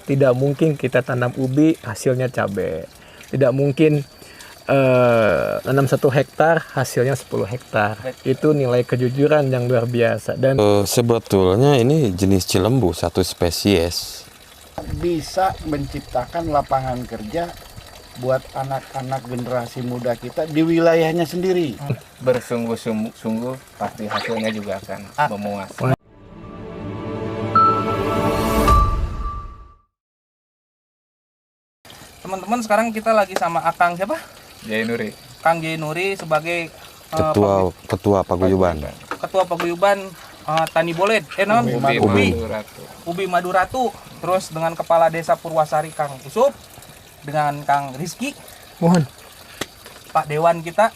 Tidak mungkin kita tanam ubi hasilnya cabai. Tidak mungkin tanam 1 hektar hasilnya 10 hektar. Itu nilai kejujuran yang luar biasa. Dan sebetulnya ini jenis cilembu, satu spesies. Bisa menciptakan lapangan kerja buat anak-anak generasi muda kita di wilayahnya sendiri. Bersungguh-sungguh pasti hasilnya juga akan memuaskan. Teman-teman, sekarang kita lagi sama Akang siapa? Jai Nuri. Kang Jai Nuri sebagai Ketua Paguyuban. Ketua Paguyuban Tani Boled. Ubi Maduratu. Terus dengan Kepala Desa Purwasari Kang Usup, dengan Kang Rizky. mohon Pak Dewan kita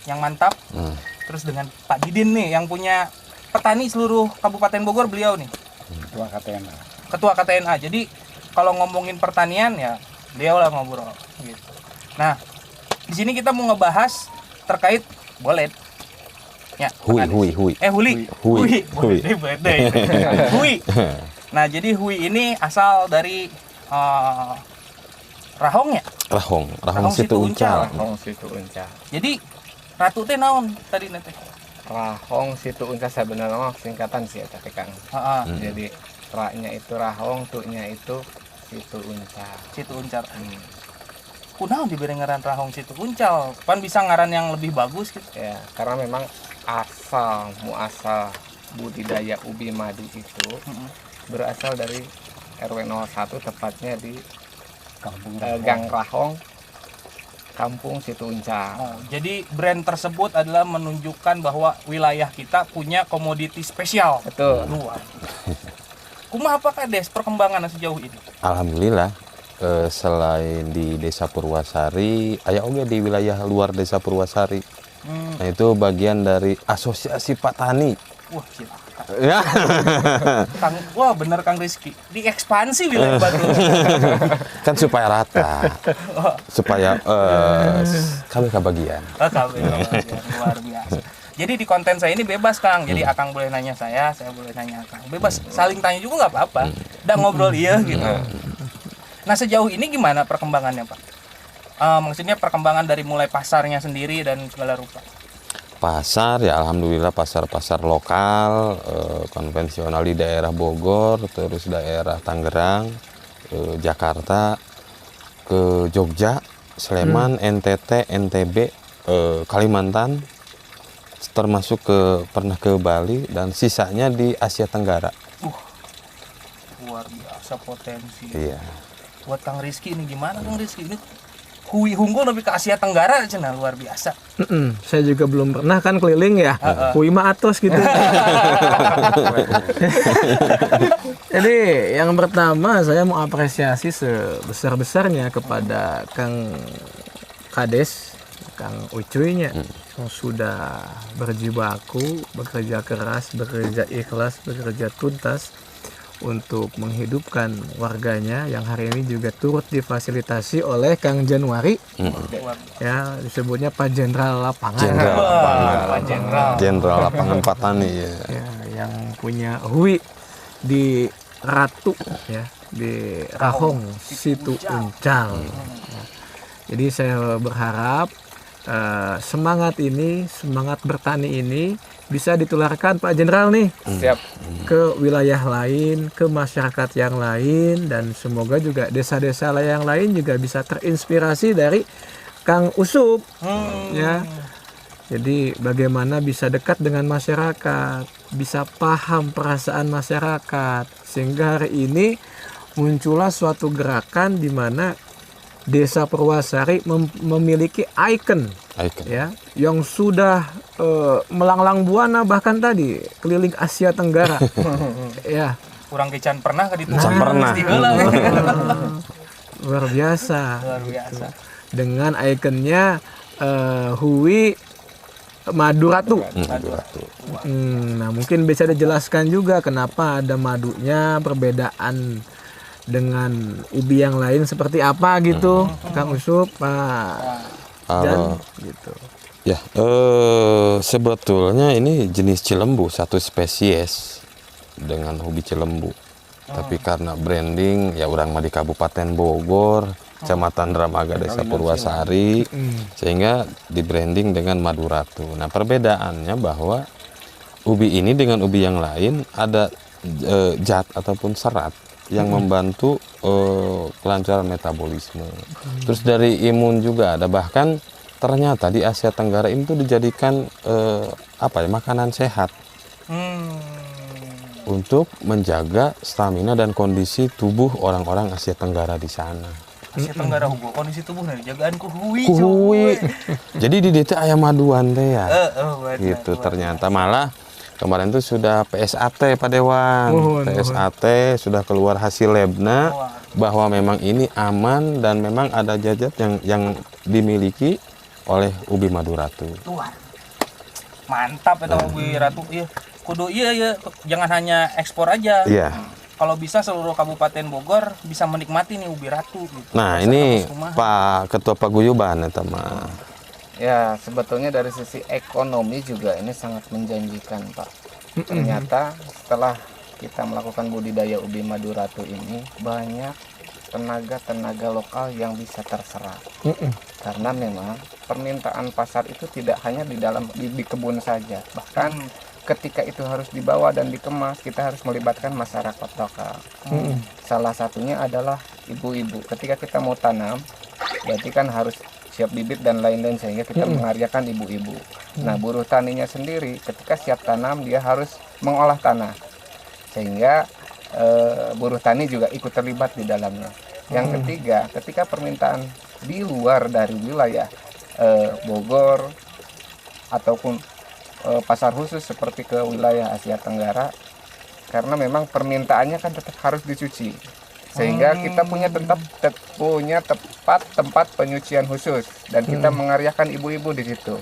yang mantap. Terus dengan Pak Didin nih yang punya petani seluruh Kabupaten Bogor, beliau nih Ketua KTNA. Jadi kalau ngomongin pertanian ya beliau lah ngobrol gitu. Nah, di sini kita mau ngebahas terkait Boled. Ya, Hui. Hui. Nah, jadi Hui ini asal dari Rahong ya? Rahong Situ Uncal. Rahong Situ Uncal. Jadi ratu teh naon tadi nanti? Rahong Situ Uncal sebenarnya mah singkatan sih ya tapi Kang. Jadi ra-nya itu Rahong, tu-nya itu Situ Uncal. Situ Uncal. Kunaon diberi ngaran Rahong Situ Uncal? Pan bisa ngaran yang lebih bagus gitu. Ya, karena memang muasal budidaya ubi madu itu berasal dari RW 01, tepatnya di Gang Rahong, Kampung Situ Uncal. Jadi brand tersebut adalah menunjukkan bahwa wilayah kita punya komoditi spesial. Betul. Luar. Kumaha apakah Des perkembangan sejauh ini? Alhamdulillah, selain di Desa Purwasari, aya oge di wilayah luar Desa Purwasari. Nah, itu bagian dari Asosiasi Petani. Wah, silakan. Ya. Wah, bener Kang Rizky. Diekspansi wilayah Batu. Kan supaya rata. Supaya kami kebagian. Luar biasa. Jadi di konten saya ini bebas Kang. Jadi Akang boleh nanya saya boleh nanya Akang. Bebas, saling tanya juga nggak apa-apa. Udah ngobrol iya gitu. Nah, sejauh ini gimana perkembangannya Pak? Maksudnya perkembangan dari mulai pasarnya sendiri dan segala rupa. Pasar ya alhamdulillah pasar-pasar lokal konvensional di daerah Bogor, terus daerah Tangerang, Jakarta, ke Jogja, Sleman, NTT, NTB, Kalimantan, termasuk pernah ke Bali, dan sisanya di Asia Tenggara. Luar biasa potensi. Iya. Buat Kang Rizky ini gimana Kang Rizky ini? Hui unggul lebih ke Asia Tenggara cenah, luar biasa. saya juga belum pernah kan keliling ya. Hui mah atos gitu. Jadi yang pertama saya mau apresiasi sebesar-besarnya kepada Kang Kades, Kang Ucuy-nya yang sudah berjibaku, bekerja keras, bekerja ikhlas, bekerja tuntas untuk menghidupkan warganya yang hari ini juga turut difasilitasi oleh Kang Januari. Ya, disebutnya Pak Jenderal Lapangan. Jenderal Lapangan Petani ya, yang punya Hui di Ratu ya, di Rahong Situ Uncal. Ya. Jadi saya berharap semangat bertani ini bisa ditularkan Pak Jenderal nih. Siap. Ke wilayah lain, ke masyarakat yang lain, dan semoga juga desa-desa yang lain juga bisa terinspirasi dari Kang Usup. Ya. Jadi bagaimana bisa dekat dengan masyarakat, bisa paham perasaan masyarakat, sehingga hari ini muncullah suatu gerakan di mana Desa Purwasari memiliki ikon ya, yang sudah melanglang buana bahkan tadi keliling Asia Tenggara. Ya. Kurang kecan pernah ke ditu. Pernah. Luar biasa. Gitu. Dengan ikonnya Hui Maduratu. Nah, mungkin bisa dijelaskan juga kenapa ada madunya, perbedaan dengan ubi yang lain seperti apa gitu, Kang Usup, Pak Jan, gitu. Ya, sebetulnya ini jenis cilembu, satu spesies dengan ubi cilembu. Tapi karena branding ya orang mah di Kabupaten Bogor, Kecamatan Dramaga, Desa Purwasari, sehingga di branding dengan Madu Ratu. Nah, perbedaannya bahwa ubi ini dengan ubi yang lain ada zat ataupun serat yang membantu kelancaran metabolisme. Terus dari imun juga ada, bahkan ternyata di Asia Tenggara itu dijadikan makanan sehat untuk menjaga stamina dan kondisi tubuh orang-orang Asia Tenggara di sana. Asia Tenggara Hugo, kondisi tubuh nih jagaan kuhui. Jadi di DT ayam maduan teh ya. Benar, Gitu ternyata malah kemarin tuh sudah PSAT Pak Dewan. PSAT sudah keluar hasil labnya bahwa memang ini aman dan memang ada zat yang dimiliki oleh ubi Madu Ratu. Luar. Mantap ya ubi Ratu. Iya. Kudu iya jangan hanya ekspor aja. Iya. Kalau bisa seluruh Kabupaten Bogor bisa menikmati nih ubi Ratu gitu. Nah, ini Pak Ketua Paguyuban eta mah. Ya, sebetulnya dari sisi ekonomi juga ini sangat menjanjikan, Pak. Ternyata setelah kita melakukan budidaya ubi Madu Ratu ini, banyak tenaga-tenaga lokal yang bisa terserap. Karena memang permintaan pasar itu tidak hanya di kebun saja. Bahkan ketika itu harus dibawa dan dikemas, kita harus melibatkan masyarakat lokal. Salah satunya adalah ibu-ibu. Ketika kita mau tanam, berarti kan harus siap bibit dan lain-lain, sehingga kita mengaryakan ibu-ibu. Nah, buruh taninya sendiri ketika siap tanam dia harus mengolah tanah, sehingga buruh tani juga ikut terlibat di dalamnya. Yang ketiga, ketika permintaan di luar dari wilayah Bogor ataupun pasar khusus seperti ke wilayah Asia Tenggara, karena memang permintaannya kan tetap harus dicuci, sehingga kita punya tempat penyucian khusus dan kita mengaryakan ibu-ibu di situ.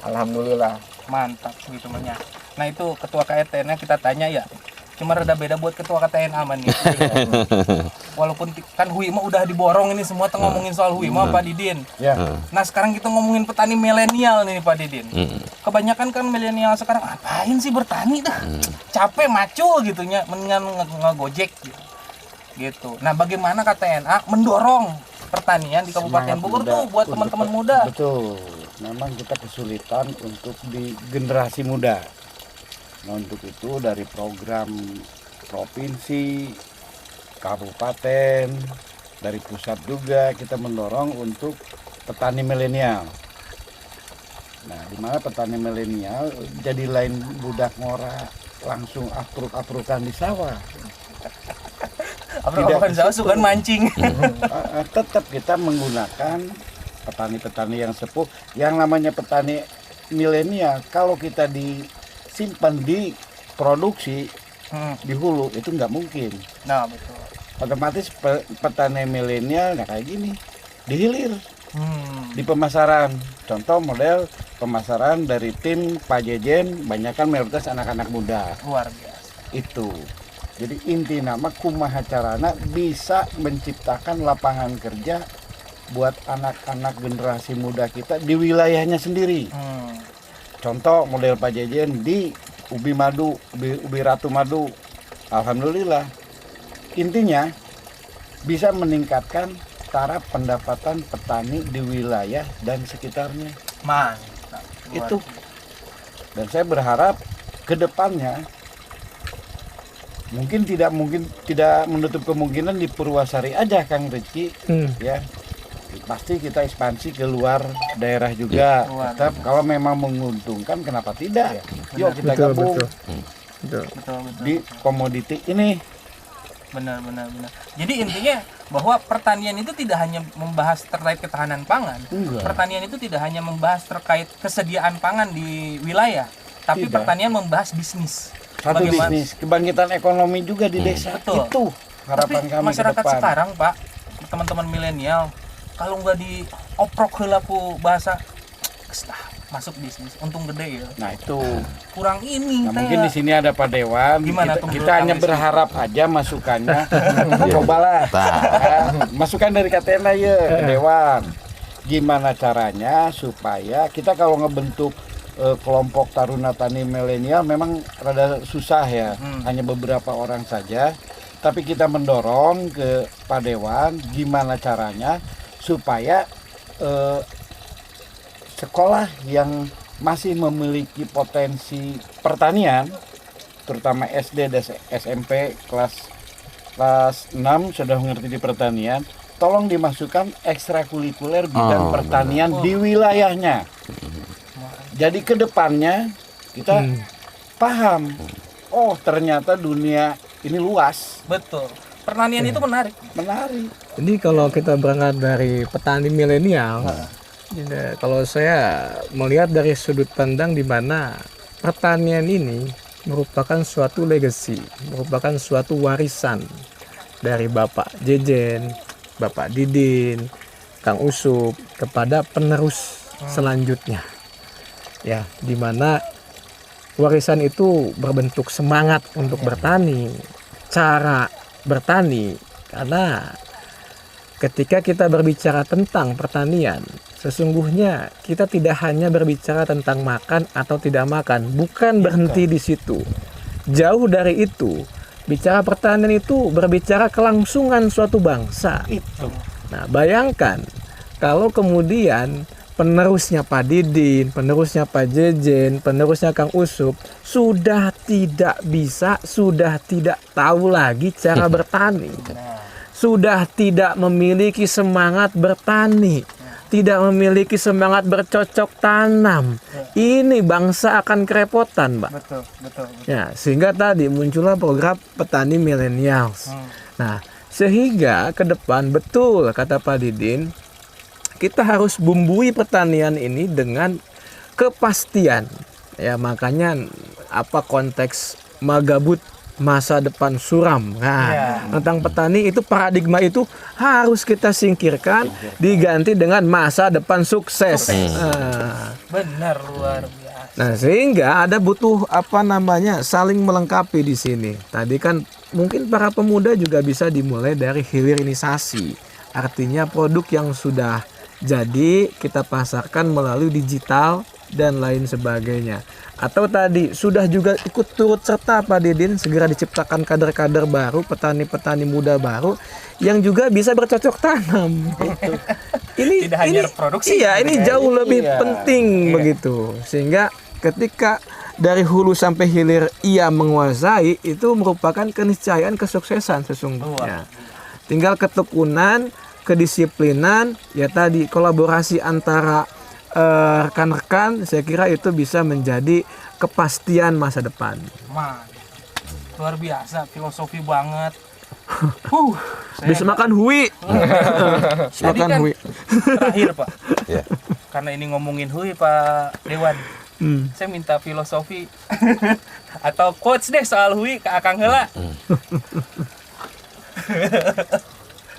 Alhamdulillah. Mantap gitu banyak. Nah, itu ketua KTN-nya kita tanya ya. Cuma rada beda buat ketua KTN aman nih. Walaupun kan Hui mah udah diborong ini semua ngomongin soal Hui mah Pak Didin. Nah, sekarang kita ngomongin petani milenial nih Pak Didin. Kebanyakan kan milenial sekarang ngapain sih bertani dah? Capek macul gitu nya, mendingan ngegojek gitu. Nah, bagaimana KTNA mendorong pertanian di Kabupaten Bogor tuh buat teman-teman muda? Betul. Memang kita kesulitan untuk di generasi muda. Nah, untuk itu dari program provinsi, kabupaten, dari pusat juga kita mendorong untuk petani milenial. Nah, di mana petani milenial jadi lain budak ngora langsung apruk-aprukan di sawah. Apruk-aprukan sawah suka mancing. Tetap kita menggunakan petani-petani yang sepuh, yang namanya petani milenial. Kalau kita disimpan di produksi di hulu itu nggak mungkin. Nah, betul. Otomatis petani milenial nah kayak gini dihilir di pemasaran. Contoh model pemasaran dari tim Pak Jejen, banyak kan mayoritas anak-anak muda. Luar biasa. Itu. Jadi inti nama kumaha carana bisa menciptakan lapangan kerja buat anak-anak generasi muda kita di wilayahnya sendiri. Contoh model Pak Jejen di ubi madu, ubi Ratu Madu. Alhamdulillah. Intinya bisa meningkatkan taraf pendapatan petani di wilayah dan sekitarnya. Mantap. Itu. Dan saya berharap ke depannya mungkin tidak menutup kemungkinan di Purwasari aja Kang Rizky, ya. Pasti kita ekspansi ke luar daerah juga. Tetap kalau memang menguntungkan kenapa tidak? Yuk kita gabung Betul. di komoditi ini. Benar. Jadi intinya bahwa pertanian itu tidak hanya membahas terkait ketahanan pangan. Pertanian itu tidak hanya membahas terkait kesediaan pangan di wilayah, tapi Tidak. pertanian membahas bisnis. Satu Bagaimana- bisnis, kebangkitan ekonomi juga di desa. Betul. Itu harapan Tapi kami ke masyarakat depan. sekarang, Pak, teman-teman milenial, kalau nggak dioprok heula ku bahasa masuk bisnis, untung gede ya. Nah itu. Kurang ini Nah, teh. mungkin di sini ada Pak Dewan. Gimana kita tuh kita menurut hanya Kang berharap aja masukannya. Cobalah. Masukan dari KTN ya ke Dewan. Gimana caranya supaya kita kalau ngebentuk kelompok taruna tani milenial memang rada susah ya, hanya beberapa orang saja. Tapi kita mendorong ke Pak Dewan gimana caranya supaya sekolah yang masih memiliki potensi pertanian, terutama SD dan SMP kelas 6 sudah mengerti di pertanian, tolong dimasukkan ekstrakurikuler bidang pertanian di wilayahnya. Jadi ke depannya kita paham, oh ternyata dunia ini luas. Betul. Pertanian itu menarik. Menarik. Jadi kalau kita berangkat dari petani milenial, kalau saya melihat dari sudut pandang di mana pertanian ini merupakan suatu legacy, merupakan suatu warisan dari Bapak Jejen, Bapak Didin, Kang Usup kepada penerus selanjutnya. Ya, di mana warisan itu berbentuk semangat untuk bertani, cara bertani, karena ketika kita berbicara tentang pertanian, sesungguhnya kita tidak hanya berbicara tentang makan atau tidak makan, bukan berhenti di situ. Jauh dari itu, bicara pertanian itu berbicara kelangsungan suatu bangsa. Nah, bayangkan kalau kemudian penerusnya Pak Didin, penerusnya Pak Jejen, penerusnya Kang Usup sudah tidak bisa, sudah tidak tahu lagi cara bertani. Sudah tidak memiliki semangat bertani, tidak memiliki semangat bercocok tanam. Ini bangsa akan kerepotan, Mbak. Betul. Ya, sehingga tadi muncullah program petani millennials. Nah, sehingga ke depan betul kata Pak Didin, kita harus bumbui pertanian ini dengan kepastian. Ya, makanya apa konteks Magabut masa depan suram. Nah, tentang petani itu paradigma itu harus kita singkirkan, diganti dengan masa depan sukses. Benar, luar biasa. Nah, sehingga ada butuh saling melengkapi di sini. Tadi kan mungkin para pemuda juga bisa dimulai dari hilirisasi. Artinya produk yang sudah jadi kita pasarkan melalui digital dan lain sebagainya. Atau tadi sudah juga ikut turut serta Pak Didin segera diciptakan kader-kader baru, petani-petani muda baru yang juga bisa bercocok tanam. Ini tidak hanya produksi. Iya, ini jauh lebih penting begitu. Sehingga ketika dari hulu sampai hilir ia menguasai, itu merupakan keniscayaan kesuksesan sesungguhnya. Tinggal ketekunan, kedisiplinan, ya tadi kolaborasi antara rekan-rekan, saya kira itu bisa menjadi kepastian masa depan. Luar biasa, filosofi banget. Bisa makan hui. Makan kan hui. Terakhir Pak, karena ini ngomongin hui Pak Dewan, saya minta filosofi atau quotes deh soal hui ke Akang heula.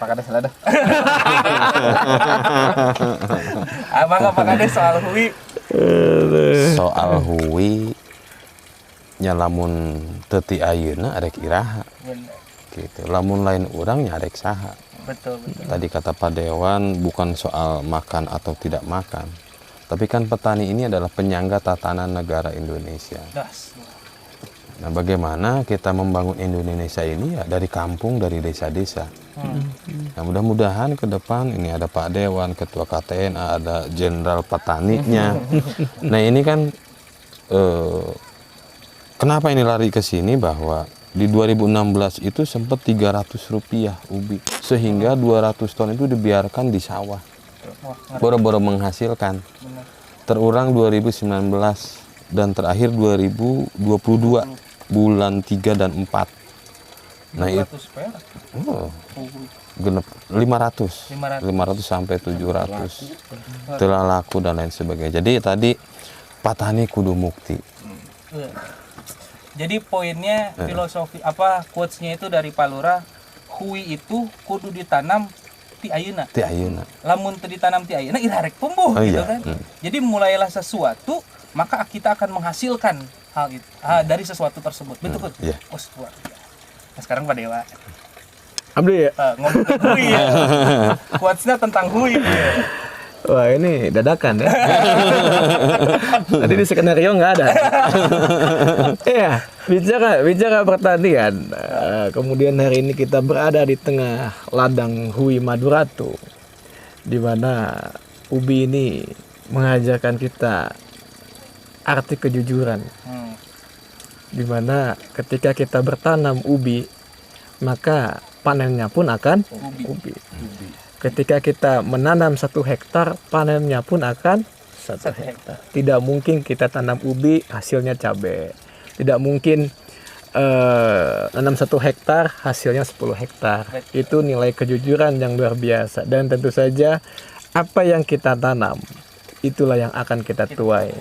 Pak Kades lah dah. Abang apa Kades soal hui? Soal hui nyalamun teu ti ayeuna arek iraha. Gitu. Lamun lain urang nyarek saha. Betul. Tadi kata Pak Dewan bukan soal makan atau tidak makan. Tapi kan petani ini adalah penyangga tatanan negara Indonesia. Nah, bagaimana kita membangun Indonesia ini ya dari kampung, dari desa-desa. Nah, mudah-mudahan ke depan ini ada Pak Dewan, Ketua KTNA, ada Jenderal Petaninya. Nah, ini kan kenapa ini lari ke sini bahwa di 2016 itu sempat Rp300 ubi, sehingga 200 ton itu dibiarkan di sawah. Boro-boro menghasilkan. Terurang 2019 dan terakhir 2022. Bulan 3 dan 4. Nah, itu genep 500 sampai 700 telah laku dan lain sebagainya. Jadi tadi petani kudu mukti. Jadi poinnya filosofi quotes-nya itu dari Pak Lurah, hui itu kudu ditanam ti ayeuna. Lamun teu ditanam ti ayeuna ira rek tumbuh gitu kan. Jadi mulailah sesuatu maka kita akan menghasilkan hal itu dari sesuatu tersebut. Betul kan? Nah, sekarang Pak Dewa. Abdi ya? Ngomong hui ya. Quotes-nya tentang hui. Wah, ini dadakan ya. Tadi di skenario nggak ada. Iya, bicara pertanian. Kemudian hari ini kita berada di tengah ladang Hui Maduratu, di mana ubi ini mengajarkan kita arti kejujuran. Di mana ketika kita bertanam ubi, maka panennya pun akan ubi. Ketika kita menanam 1 hektar, panennya pun akan 1 hektar. Tidak mungkin kita tanam ubi, hasilnya cabai. Tidak mungkin nanam 1 hektar, hasilnya 10 hektar. Itu nilai kejujuran yang luar biasa. Dan tentu saja, apa yang kita tanam, itulah yang akan kita tuai.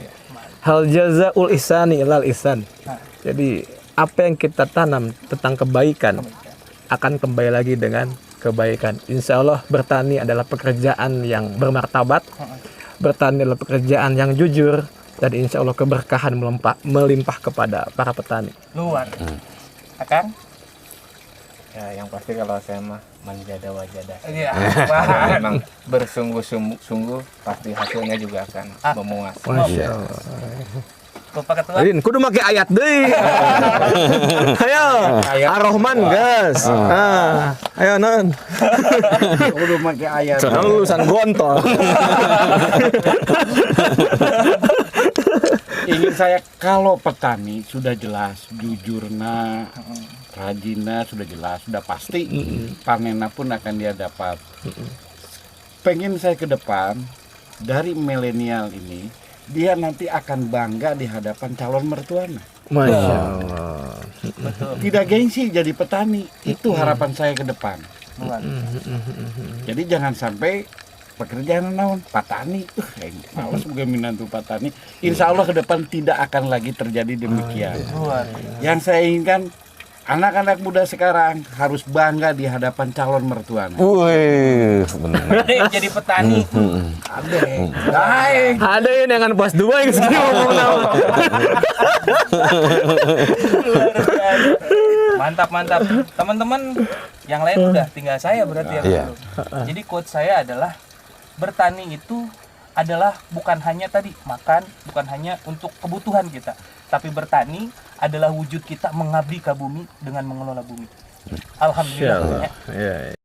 Hal jazaul ihsani ilal ihsan. Jadi, apa yang kita tanam tentang kebaikan, akan kembali lagi dengan kebaikan. Insya Allah bertani adalah pekerjaan yang bermartabat, bertani adalah pekerjaan yang jujur, dan insya Allah keberkahan melimpah kepada para petani. Luar. Akang? Ya, yang pasti kalau saya mah manjada wajada. Iya. Memang bersungguh-sungguh pasti hasilnya juga akan memuas. Masya Allah. Bapak Ketua. Lin, kudu make ayat deui. Ayo, Ar-Rahman gas. Ayo non. Udah pakai ayat. Soalnya lulusan gontol. Ingin saya, kalau petani sudah jelas, jujurna, rajinna sudah jelas, sudah pasti panennya pun akan dia dapat. Pengen saya ke depan dari milenial ini, dia nanti akan bangga di hadapan calon mertuanya. Masya Allah. Tidak gengsi jadi petani, itu harapan saya ke depan. Jadi jangan sampai pekerjaan naon petani, malas juga minantu petani. Insya Allah ke depan tidak akan lagi terjadi demikian. Yang saya inginkan, anak-anak muda sekarang harus bangga di hadapan calon mertuanya. Wih, benar. Jadi petani. Ada yang dengan pas 2 yang segini ngomong naon. Mantap. Teman-teman yang lain udah, tinggal saya berarti ya. Iya. Jadi quote saya adalah bertani itu adalah bukan hanya tadi makan, bukan hanya untuk kebutuhan kita, tapi bertani adalah wujud kita mengabdi ke bumi dengan mengelola bumi. Alhamdulillah. Iya.